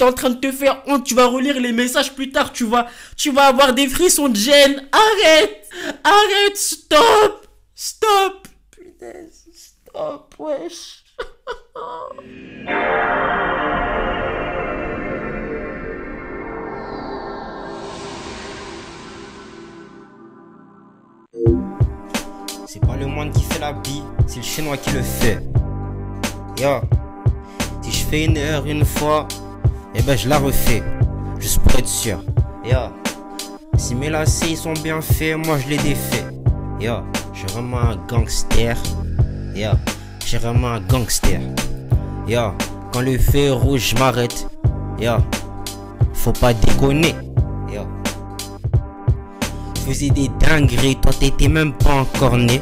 t'es en train de te faire honte, tu vas relire les messages plus tard, tu vas avoir des frissons de gêne. Arrête, stop. Putain, stop, wesh. C'est pas le monde qui fait la bille, c'est le chinois qui le fait. Yo, si je fais une erreur une fois, eh ben je la refais, juste pour être sûr. Yo, si mes lacets ils sont bien faits, moi je les défais. Yo, je suis vraiment un gangster. Yo, je suis vraiment un gangster. Yo, quand le feu est rouge, je m'arrête. Yo, faut pas déconner. Yo, je faisais des dingueries, toi t'étais même pas encore né.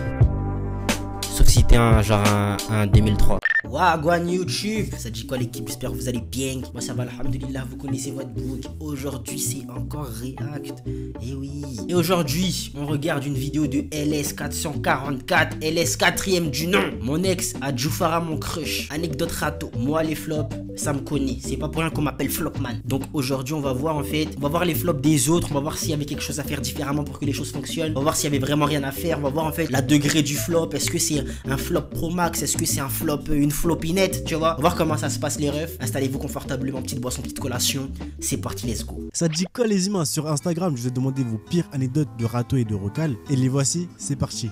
Sauf si t'es un 2003. Wagwan YouTube, ça dit quoi l'équipe? J'espère que vous allez bien. Moi ça va, alhamdoulilah, vous connaissez votre book. Aujourd'hui c'est encore React. Et oui. Et aujourd'hui on regarde une vidéo de LS444, LS 4ème du nom. Mon ex a Djoufara mon crush. Anecdote rato. Moi les flops, ça me connaît. C'est pas pour rien qu'on m'appelle Flopman. Donc aujourd'hui on va voir en fait, on va voir les flops des autres. On va voir s'il y avait quelque chose à faire différemment pour que les choses fonctionnent. On va voir s'il y avait vraiment rien à faire. On va voir en fait la degré du flop. Est-ce que c'est un flop pro max? Est-ce que c'est un flop, une flopinette, tu vois? On va voir comment ça se passe les refs. Installez-vous confortablement, petite boisson, petite collation. C'est parti, let's go. Ça te dit quoi les humains? Sur Instagram, je vous ai demandé vos pires anecdotes de râteau et de recal. Et les voici, c'est parti.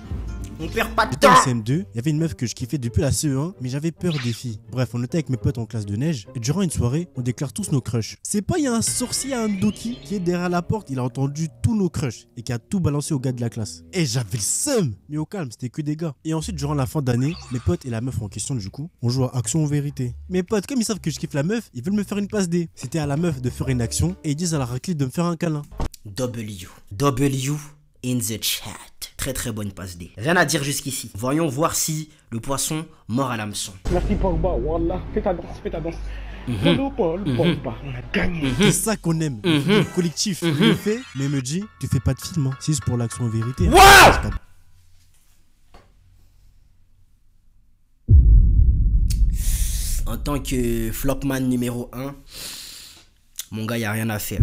On perd pas de J'étais temps. en CM2, il y avait une meuf que je kiffais depuis la CE1, mais j'avais peur des filles. Bref, on était avec mes potes en classe de neige, et durant une soirée, on déclare tous nos crushs. C'est pas, il y a un sorcier, un doki, qui est derrière la porte, il a entendu tous nos crushs, et qui a tout balancé aux gars de la classe. Et j'avais le seum. Mais au calme, c'était que des gars. Et ensuite, durant la fin d'année, mes potes et la meuf en question, du coup, on joue à action ou vérité. Mes potes, comme ils savent que je kiffe la meuf, ils veulent me faire une passe D. C'était à la meuf de faire une action, et ils disent à la raclette de me faire un câlin. W in the chat. Très très bonne passe D. Rien à dire jusqu'ici. Voyons voir si le poisson mord à l'hameçon. Merci Pogba, Wallah, fais ta danse. Paul, Pogba, on a gagné. C'est ça qu'on aime. Le collectif le fait, mais me dit, tu fais pas de film, hein. C'est juste pour l'action en vérité. Wow! En tant que flopman numéro 1, mon gars, y a rien à faire.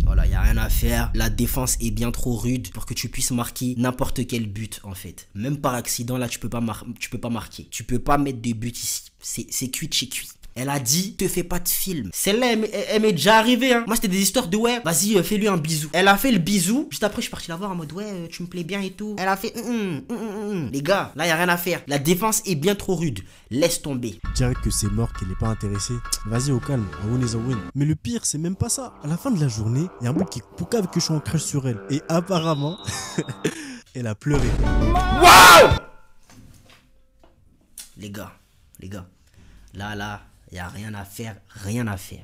Voilà, il n'y a rien à faire. La défense est bien trop rude pour que tu puisses marquer n'importe quel but, en fait. Même par accident, là, tu peux pas marquer. Tu peux pas mettre de but ici. C'est cuit de chez cuit. Elle a dit, te fais pas de film. Celle-là, elle m'est déjà arrivée, hein. Moi, c'était des histoires de ouais, vas-y, fais-lui un bisou. Elle a fait le bisou. Juste après, je suis parti la voir en mode, ouais, tu me plais bien et tout. Elle a fait, Les gars, là, y a rien à faire. La défense est bien trop rude. Laisse tomber. Je dirais que c'est mort, qu'elle est pas intéressée. Vas-y, au calme, un win is a win. Mais le pire, c'est même pas ça. À la fin de la journée, il y a un mec qui poucave que je suis en crush sur elle. Et apparemment, elle a pleuré. Waouh! Les gars. Là. Y a rien à faire.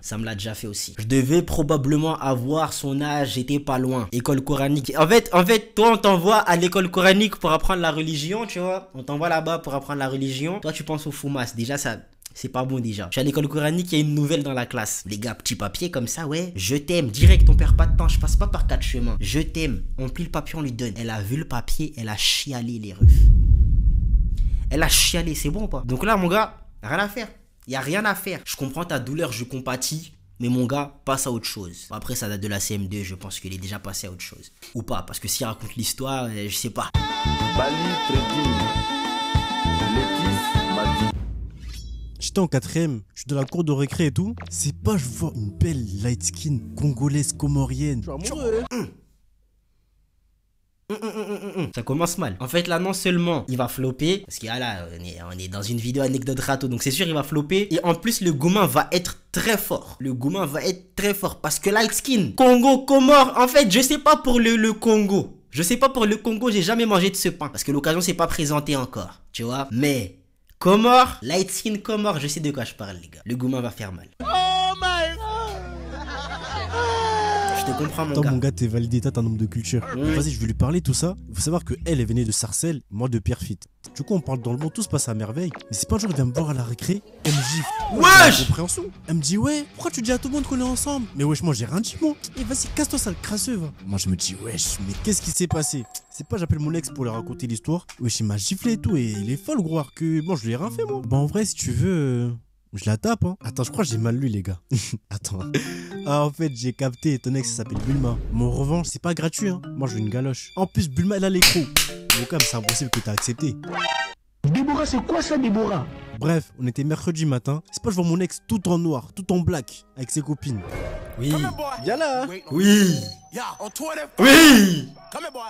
Ça me l'a déjà fait aussi. Je devais probablement avoir son âge, j'étais pas loin. École coranique. En fait, toi, on t'envoie à l'école coranique pour apprendre la religion, tu vois. On t'envoie là-bas pour apprendre la religion. Toi, tu penses au foumas. Déjà, ça, c'est pas bon déjà. Je suis à l'école coranique, il y a une nouvelle dans la classe. Les gars, petit papier comme ça, ouais. Je t'aime. Direct, on perd pas de temps. Je passe pas par 4 chemins. Je t'aime. On plie le papier, on lui donne. Elle a vu le papier, elle a chialé les refs. Elle a chialé, c'est bon ou pas? Donc là, mon gars, rien à faire. Y a rien à faire. Je comprends ta douleur, je compatis. Mais mon gars, passe à autre chose. Après, ça date de la CM2, je pense qu'il est déjà passé à autre chose. Ou pas, parce que s'il raconte l'histoire, je sais pas. Bali Trading. Létis m'a dit. J'étais en 4ème, je suis dans la cour de récré et tout. C'est pas, je vois une belle light skin congolaise comorienne. Je suis amoureux. Ça commence mal. En fait là non seulement il va flopper, parce que là on est dans une vidéo anecdote rato, donc c'est sûr il va flopper. Et en plus le gourmand va être très fort. Parce que light skin Congo, Comore, en fait je sais pas pour le Congo. J'ai jamais mangé de ce pain. Parce que l'occasion s'est pas présentée encore. Tu vois. Mais Comore, light skin Comore, je sais de quoi je parle les gars. Le gourmand va faire mal. Je te comprends mon Attends, gars. mon gars, t'es validé, t'as un nombre de culture. Vas-y, je vais lui parler tout ça. Il faut savoir que elle venait de Sarcelles, moi de Pierrefitte. Du coup, on parle dans le monde, tout se passe à merveille. Mais c'est pas un jour, il vient me voir à la récré, elle me gifle. Wesh! Compréhension. Elle me dit, ouais, pourquoi tu dis à tout le monde qu'on est ensemble? Mais wesh, moi j'ai rien dit, moi. Et vas-y, casse-toi, sale crasseux, va. Moi, je me dis, wesh, mais qu'est-ce qui s'est passé? C'est pas, j'appelle mon ex pour lui raconter l'histoire. Wesh, il m'a giflé et tout, et il est folle, gros, que bon, je lui ai rien fait, moi. Bah, en vrai, si tu veux. Je la tape, hein. Attends, je crois que j'ai mal lu, les gars. Attends. Ah, en fait, j'ai capté. Ton ex, ça s'appelle Bulma. Mais en revanche, c'est pas gratuit, hein. Moi, je veux une galoche. En plus, Bulma, elle a l'écrou. Donc, comme c'est impossible que t'as accepté. Déborah, c'est quoi ça, Déborah? Bref, on était mercredi matin. C'est pas, je vois mon ex tout en noir, tout en black, avec ses copines. Oui. Viens là. Oui. Oui.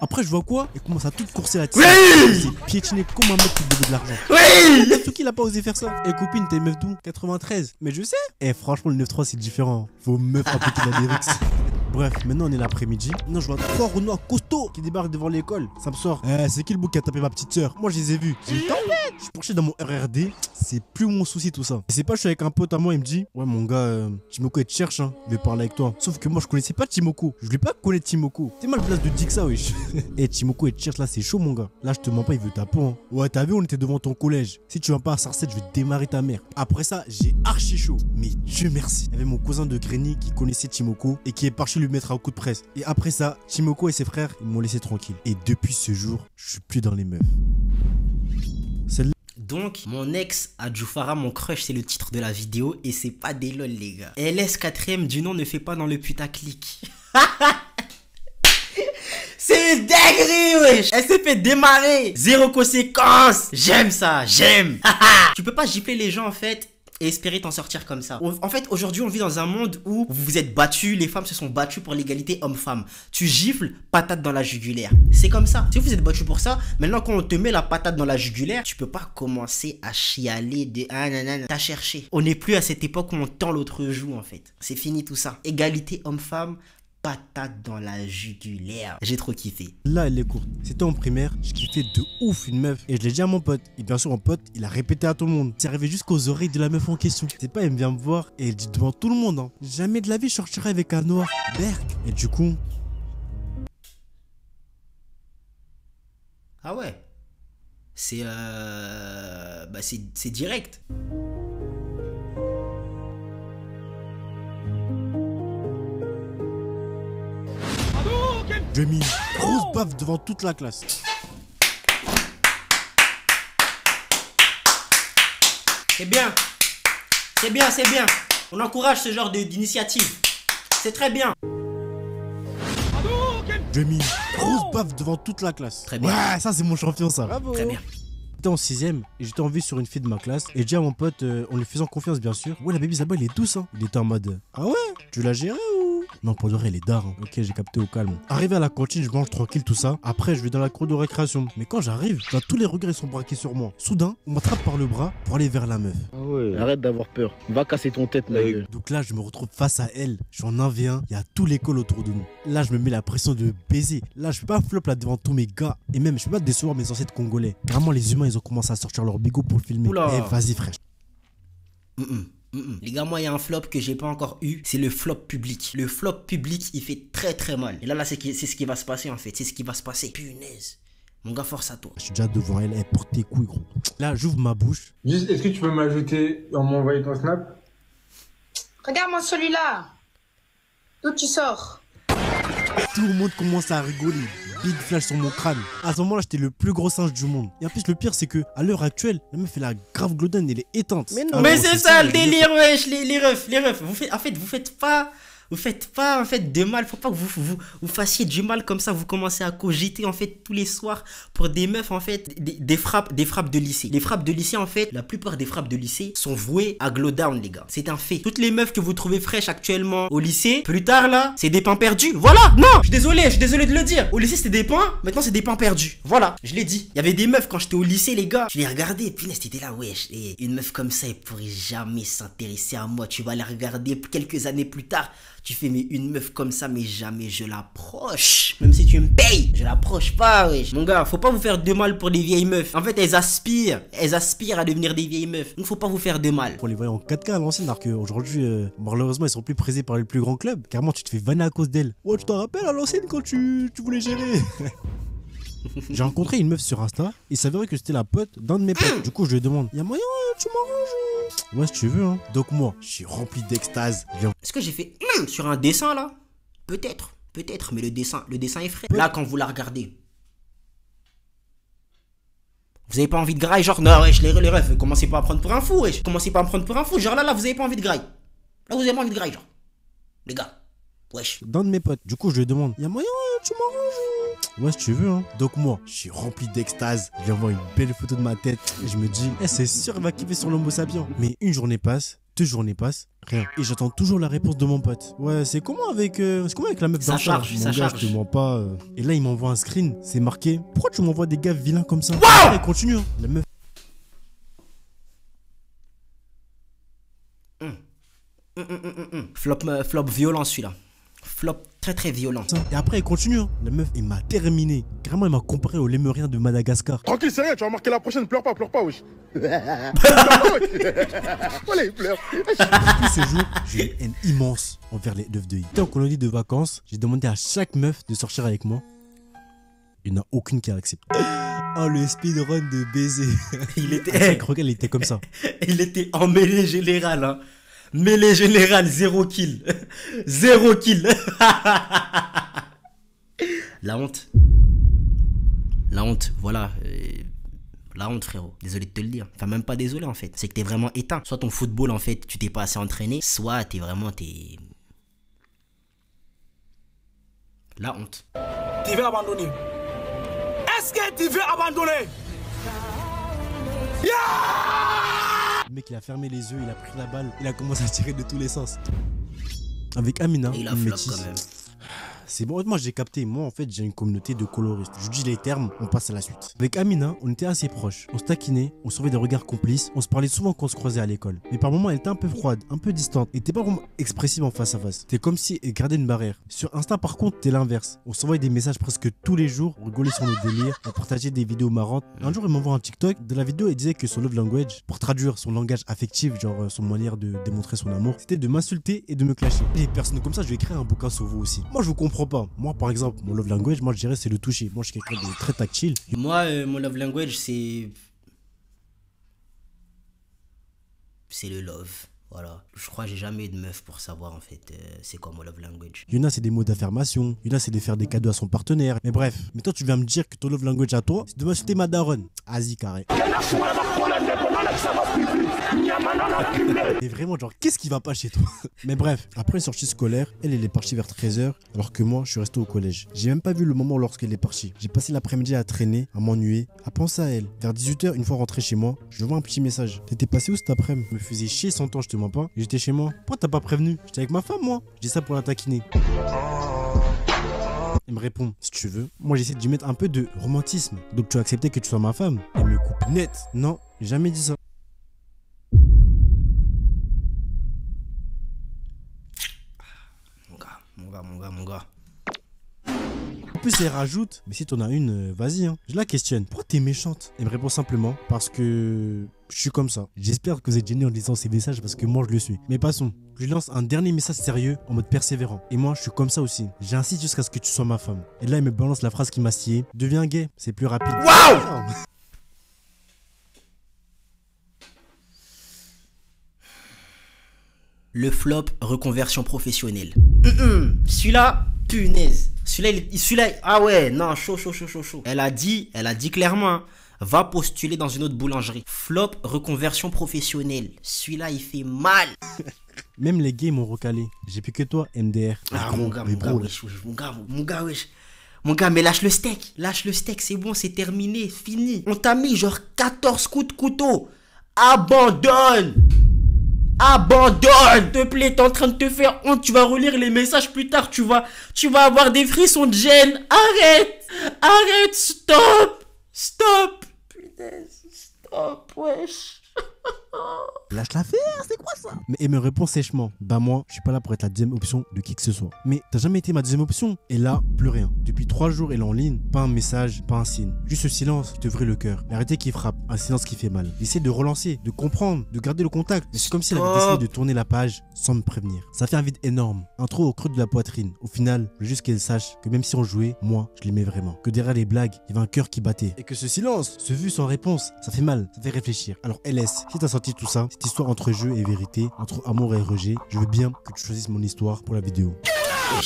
Après, je vois quoi? Elle commence à tout courser la tête. Oui. Elle s'est piétinée comme un mec qui devait de l'argent. Oui. Netsuki, il a pas osé faire ça. Et copine, t'es meuf d'où? 93. Mais je sais. Eh, franchement, le 9-3, c'est différent. Faut meuf appliquer la lyrics. Bref, maintenant on est l'après-midi. Non, je vois 3 Renois costauds qui débarquent devant l'école. Ça me sort. Eh, c'est qui le bouc qui a tapé ma petite sœur? Moi, je les ai vus. J'ai une tempête. Je suis penché dans mon RRD. C'est plus mon souci tout ça. Et c'est pas, je suis avec un pote à moi, il me dit: ouais, mon gars, Timoko, il te cherche, hein. Il veut parler avec toi. Sauf que moi, je connaissais pas Timoko. Je voulais pas connaître Timoko. C'est mal place de dire ça, wesh. Eh, Timoko, il te cherche là, c'est chaud, mon gars. Là, je te mens pas, il veut ta peau, hein. Ouais, t'as vu, on était devant ton collège. Si tu viens pas à Sarcelles, je vais démarrer ta mère. Après ça, j'ai archi chaud. Mais Dieu merci. Il y avait mon cousin de Greny qui connaissait Timoko et qui est parti lui mettre un coup de presse. Et après ça, Timoko et ses frères, ils m'ont laissé tranquille. Et depuis ce jour, je suis plus dans les meufs. Celle-là. Donc, mon ex à Djoufara, mon crush, c'est le titre de la vidéo. Et c'est pas des lol, les gars. LS 4ème du nom ne fait pas dans le putaclic. C'est une dinguerie, wesh. Elle s'est fait démarrer. Zéro conséquence. J'aime ça, j'aime. Tu peux pas gifler les gens, en fait, et espérer t'en sortir comme ça. En fait, aujourd'hui, on vit dans un monde où vous vous êtes battus, les femmes se sont battues pour l'égalité homme-femme. Tu gifles, patate dans la jugulaire. C'est comme ça. Si vous êtes battus pour ça, maintenant quand on te met la patate dans la jugulaire, tu peux pas commencer à chialer de ah nanana, t'as cherché. On n'est plus à cette époque où on tend l'autre joue, en fait. C'est fini tout ça. Égalité homme-femme, patate dans la jugulaire. J'ai trop kiffé. Là, elle est courte. C'était en primaire, je kiffais de ouf une meuf. Et je l'ai dit à mon pote. Et bien sûr, mon pote, il a répété à tout le monde. C'est arrivé jusqu'aux oreilles de la meuf en question. C'est pas, elle vient me voir et elle dit devant tout le monde, hein: jamais de la vie je sortirai avec un noir. Berk. Et du coup. Ah ouais. C'est direct. J'ai mis une grosse baffe devant toute la classe. C'est bien. C'est bien, c'est bien. On encourage ce genre d'initiative. C'est très bien. J'ai mis une grosse baffe devant toute la classe. Très bien. Ouais, ça c'est mon champion, ça. Bravo. Très bien. J'étais en 6ème et j'étais en vue sur une fille de ma classe. Et j'ai dit à mon pote, en lui faisant confiance bien sûr: ouais, la baby là-bas, elle est douce, hein. Il était en mode: ah ouais, tu l'as gérée ou? Non, pour de vrai, elle est d'art, hein. Ok, j'ai capté au calme. Arrivé à la cantine, je mange tranquille, tout ça. Après, je vais dans la cour de récréation. Mais quand j'arrive, là, tous les regards ils sont braqués sur moi. Soudain, on m'attrape par le bras pour aller vers la meuf. Ah ouais, arrête d'avoir peur. Va casser ton tête, ma gueule. Donc là, je me retrouve face à elle. Je suis en 1v1, il y a tout l'école autour de nous. Là, je me mets la pression de baiser. Là, je peux pas flop là devant tous mes gars. Et même, je peux pas décevoir mes ancêtres congolais. Vraiment, les humains, ils ont commencé à sortir leur bigot pour le filmer. Oula. Eh, vas-y, frère. Les gars, moi, il y a un flop que j'ai pas encore eu. C'est le flop public. Le flop public, il fait très très mal. Et là, c'est ce qui va se passer, en fait. C'est ce qui va se passer. Punaise. Mon gars, force à toi. Je suis déjà devant elle. Elle porte tes couilles, gros. Là, j'ouvre ma bouche. Juste, est-ce que tu peux m'ajouter en m'envoyer ton snap? Regarde-moi celui-là. D'où tu sors? Tout le monde commence à rigoler. Big flash sur mon crâne. À ce moment-là, j'étais le plus gros singe du monde. Et en plus, le pire, c'est que à l'heure actuelle, la meuf, elle a grave glowdone, elle est éteinte. Mais non, Alors, mais c'est ça le le délire, wesh, les refs. Vous faites pas en fait de mal. Faut pas que vous fassiez du mal comme ça. Vous commencez à cogiter en fait tous les soirs pour des meufs en fait, des frappes de lycée. Les frappes de lycée en fait, la plupart des frappes de lycée sont vouées à glow down, les gars. C'est un fait. Toutes les meufs que vous trouvez fraîches actuellement au lycée, plus tard là, c'est des pains perdus. Voilà. Non, je suis désolé de le dire. Au lycée c'était des pains, maintenant c'est des pains perdus. Voilà, je l'ai dit. Il y avait des meufs quand j'étais au lycée, les gars. Je les regardais, puis c'était là, wesh. Et une meuf comme ça, elle pourrait jamais s'intéresser à moi. Tu vas la regarder quelques années plus tard. Tu fais, mais une meuf comme ça, mais jamais je l'approche. Même si tu me payes, je l'approche pas, wesh. Mon gars, faut pas vous faire de mal pour les vieilles meufs. En fait, elles aspirent à devenir des vieilles meufs. Donc, faut pas vous faire de mal. On les voyait en 4K à l'ancienne, alors qu'aujourd'hui, malheureusement, ils sont plus prisés par les plus grands clubs. Carrément, tu te fais vanner à cause d'elles. Ouais, tu t'en rappelles à l'ancienne quand tu voulais gérer? J'ai rencontré une meuf sur Insta. Il s'avérait que c'était la pote d'un de mes potes. Du coup, je lui demande: y'a moyen, tu m'arranges? Ouais, si tu veux, hein. Donc, moi, je suis rempli d'extase. Est-ce que j'ai fait sur un dessin là? Peut-être, mais le dessin est frais. Là, quand vous la regardez. Vous avez pas envie de graille, genre, non, wesh, les refs, commencez pas à prendre pour un fou, wesh. Commencez pas à me prendre pour un fou. Genre là, vous avez pas envie de graille. Là, vous avez pas envie de graille, genre. Les gars, wesh. D'un de mes potes. Du coup, je lui demande, y'a moyen, tu m'arranges? Ouais, si tu veux, hein. Donc moi, je suis rempli d'extase. Je lui envoie une belle photo de ma tête. Et je me dis, c'est sûr, il va kiffer sur l'homo sapien. Mais une journée passe, 2 journées passent, rien. Et j'attends toujours la réponse de mon pote. Ouais, c'est comment avec la meuf Ça d'un charge, Mon ça gars, charge. je te mens pas. Et là, il m'envoie un screen. C'est marqué. Pourquoi tu m'envoies des gars vilains comme ça? Wow! Continue, hein. La meuf. Flop violent celui-là. Flop très très violent. Et après, elle continue, hein. La meuf, il m'a terminé. Carrément, il m'a comparé au lémurien de Madagascar. Tranquille, c'est rien, tu vas marquer la prochaine. Pleure pas, wesh. Allez, pleure. Depuis ce jour, j'ai une haine immense envers les meufs de I. En colonie de vacances, j'ai demandé à chaque meuf de sortir avec moi. Il n'y en a aucune qui a accepté. Oh, le speedrun de baiser. Il était, Chaque regard, il était comme ça. il était en mêlée générale, hein. Mêlée générale, 0 kill. 0 kill. La honte. La honte, voilà. La honte, frérot. Désolé de te le dire. Enfin, même pas désolé, en fait. C'est que t'es vraiment éteint. Soit ton football, en fait, tu t'es pas assez entraîné. Soit t'es vraiment, La honte. Tu veux abandonner? Est-ce que tu veux abandonner? Le mec, il a fermé les yeux, il a pris la balle, il a commencé à tirer de tous les sens. Avec Amina, Et il a une flop métisse. quand même. C'est bon, moi j'ai capté. Moi en fait, j'ai une communauté de coloristes. Je dis les termes, on passe à la suite. Avec Amina, on était assez proches. On se taquinait, on se des regards complices. On se parlait souvent quand on se croisait à l'école. Mais par moments, elle était un peu froide, un peu distante. Et t'es pas vraiment expressive en face à face. C'était comme si elle gardait une barrière. Sur Insta, par contre, t'es l'inverse. On s'envoyait des messages presque tous les jours. On rigolait sur nos délires. On partageait des vidéos marrantes. Un jour, elle m'envoie un TikTok. De la vidéo, elle disait que son love language, pour traduire son langage affectif, genre son manière de démontrer son amour, c'était de m'insulter et de me clasher. Les personnes comme ça, je vais écrire un bouquin sur vous aussi. Moi, je vous comprends pas. Moi, par exemple, mon love language, moi je dirais c'est le toucher. Moi je suis quelqu'un de très tactile. Moi, mon love language, c'est le love. Voilà. Je crois que j'ai jamais eu de meuf pour savoir en fait c'est quoi mon love language. Il y en a c'est des mots d'affirmation, il y en a c'est de faire des cadeaux à son partenaire. Mais bref, mais toi tu viens me dire que ton love language à toi, c'est de m'insulter ma daronne. Vas-y carré. Et vraiment genre qu'est-ce qui va pas chez toi? Mais bref, après une sortie scolaire, elle est partie vers 13h alors que moi je suis resté au collège. J'ai même pas vu le moment lorsqu'elle est partie. J'ai passé l'après-midi à traîner, à m'ennuyer, à penser à elle. Vers 18h, une fois rentré chez moi, je vois un petit message. T'étais passé où cet après-midi? Me faisait chier 100 ans, je te mens pas. J'étais chez moi. Pourquoi t'as pas prévenu? J'étais avec ma femme moi. Je dis ça pour la taquiner. Elle me répond, si tu veux. Moi j'essaie de lui mettre un peu de romantisme. Donc tu as accepté que tu sois ma femme? Elle me coupe net. Non, j'ai jamais dit ça. Mon gars. En plus elle rajoute, mais si t'en as une, vas-y hein. Je la questionne, pourquoi t'es méchante? Elle me répond simplement, parce que je suis comme ça. J'espère que vous êtes gênés en lisant ces messages parce que moi je le suis. Mais passons, je lui lance un dernier message sérieux en mode persévérant. Et moi je suis comme ça aussi. J'insiste jusqu'à ce que tu sois ma femme. Et là elle me balance la phrase qui m'a scié. Deviens gay, c'est plus rapide. Waouh! Le flop reconversion professionnelle. Celui-là, punaise. Celui-là, ah ouais, non, chaud. Elle a dit clairement, hein, va postuler dans une autre boulangerie. Flop reconversion professionnelle. Celui-là, il fait mal. Même les gays m'ont recalé. J'ai plus que toi, MDR. Ah, mon gars, wesh. Mon gars, mais lâche le steak, c'est bon, c'est terminé, fini. On t'a mis genre 14 coups de couteau. Abandonne, s'il te plaît, t'es en train de te faire honte, tu vas relire les messages plus tard, tu vas avoir des frissons de gêne. Arrête, stop. Putain, stop, wesh. Lâche l'affaire, c'est quoi ça? Mais elle me répond sèchement, bah moi, je suis pas là pour être la deuxième option de qui que ce soit. Mais t'as jamais été ma deuxième option? Et là, plus rien. Depuis 3 jours, elle est en ligne, pas un message, pas un signe. Juste ce silence qui te ouvre le cœur. L'arrêté qui frappe, un silence qui fait mal. J'essaie de relancer, de comprendre, de garder le contact. Mais c'est comme si elle avait décidé de tourner la page sans me prévenir. Ça fait un vide énorme, un trou au creux de la poitrine. Au final, je veux juste qu'elle sache que même si on jouait, moi, je l'aimais vraiment. Que derrière les blagues, il y avait un cœur qui battait. Et que ce silence, ce vu sans réponse, ça fait mal, ça fait réfléchir. Alors LS, si t'as senti tout ça, cette histoire entre jeu et vérité, entre amour et rejet, je veux bien que tu choisisses mon histoire pour la vidéo.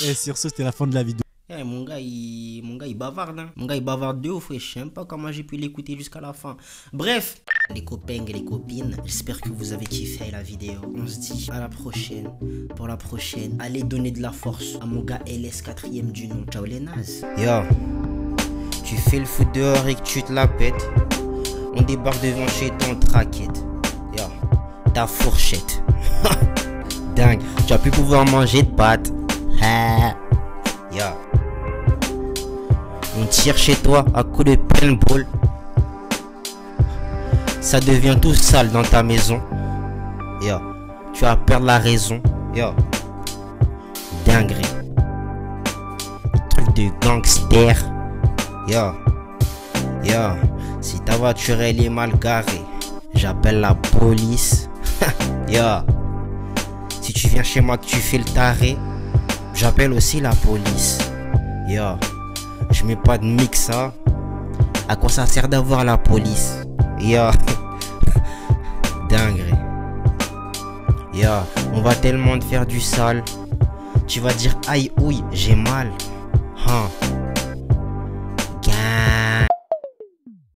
Et sur ce, c'était la fin de la vidéo. Eh, mon gars, il bavarde, hein. Mon gars, il bavarde de ouf, et je sais même pas comment j'ai pu l'écouter jusqu'à la fin. Bref, les copains et les copines, j'espère que vous avez kiffé la vidéo. On se dit à la prochaine. Pour la prochaine, allez donner de la force à mon gars LS 4ème du nom. Ciao les nazes. Yo, tu fais le foot dehors et que tu te la pètes. On débarque devant chez ton traquette. Yo, ta fourchette. Dingue, tu vas plus pouvoir manger de pâtes. Yo. On tire chez toi à coups de paintball. Ça devient tout sale dans ta maison. Yo, tu vas perdre la raison. Yo, dinguerie. Truc de gangster. Yo, yo, si ta voiture elle est mal garée, j'appelle la police. Yo, si tu viens chez moi que tu fais le taré, j'appelle aussi la police. Yo, je mets pas de mix, hein. À quoi ça sert d'avoir la police? Yo, dinguerie. Yo, on va tellement te faire du sale. Tu vas dire aïe ouille, j'ai mal. Hein.